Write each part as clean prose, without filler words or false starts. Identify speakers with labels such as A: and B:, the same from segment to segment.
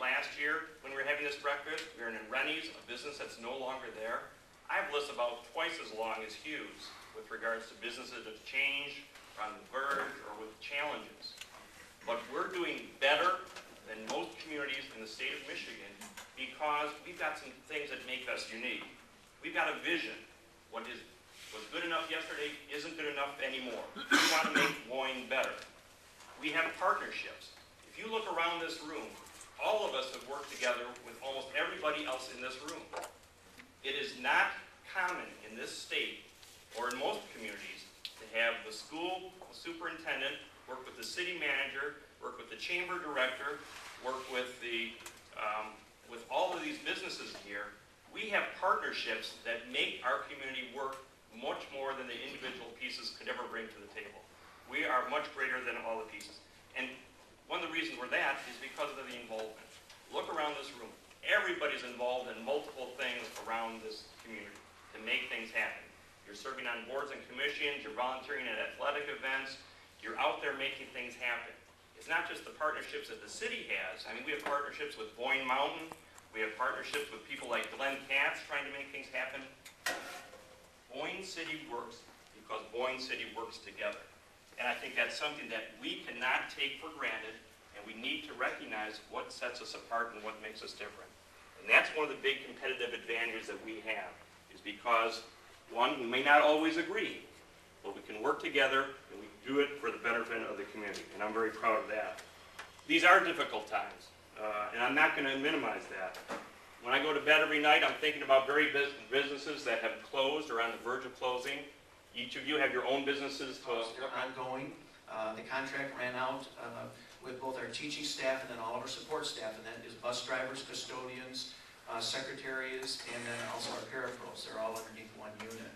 A: last year when we were having this breakfast. We were in Rennie's, a business that's no longer there. I have lists about twice as long as Hugh's with regards to businesses that have changed, or on the verge, or with challenges. But we're doing better than most communities in the state of Michigan because we've got some things that make us unique. We've got a vision. What was good enough yesterday isn't good enough anymore. We want to make Boyne better. We have partnerships. If you look around this room, all of us have worked together with almost everybody else in this room. It is not common in this state, or in most communities, to have the school superintendent work with the city manager, work with the chamber director, work with with all of these businesses here. We have partnerships that make our community work much more than the individual pieces could ever bring to the table. We are much greater than all the pieces. And one of the reasons we're that is because of the involvement. Look around this room. Everybody's involved in multiple things around this community to make things happen. You're serving on boards and commissions, you're volunteering at athletic events, you're out there making things happen. It's not just the partnerships that the city has. I mean, we have partnerships with Boyne Mountain, we have partnerships with people like Glenn Katz trying to make things happen. Boyne City works because Boyne City works together. And I think that's something that we cannot take for granted, and we need to recognize what sets us apart and what makes us different. And that's one of the big competitive advantages that we have, is because, one, we may not always agree, but we can work together and we do it for the betterment of the community, and I'm very proud of that. These are difficult times, and I'm not going to minimize that. When I go to bed every night, I'm thinking about businesses that have closed or on the verge of closing. Each of you have your own businesses to...
B: They're ongoing. The contract ran out with both our teaching staff and then all of our support staff, and that is bus drivers, custodians, secretaries, and then also our parapros. They're all underneath one unit.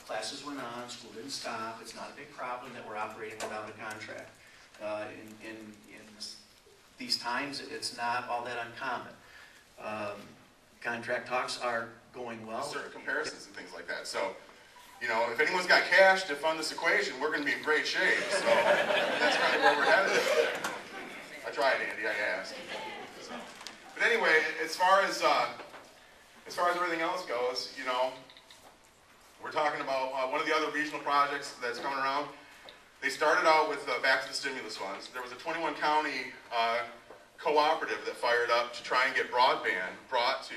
B: Classes went on, school didn't stop. It's not a big problem that we're operating without a contract. In these times, it's not all that uncommon. Contract talks are going well.
C: Certain comparisons and things like that. So, you know, if anyone's got cash to fund this equation, we're going to be in great shape. So that's kind of where we're headed. I tried, Andy. I asked. So. But anyway, as far as everything else goes, you know, we're talking about one of the other regional projects that's coming around. They started out with back to the stimulus funds. There was a 21 county cooperative that fired up to try and get broadband brought to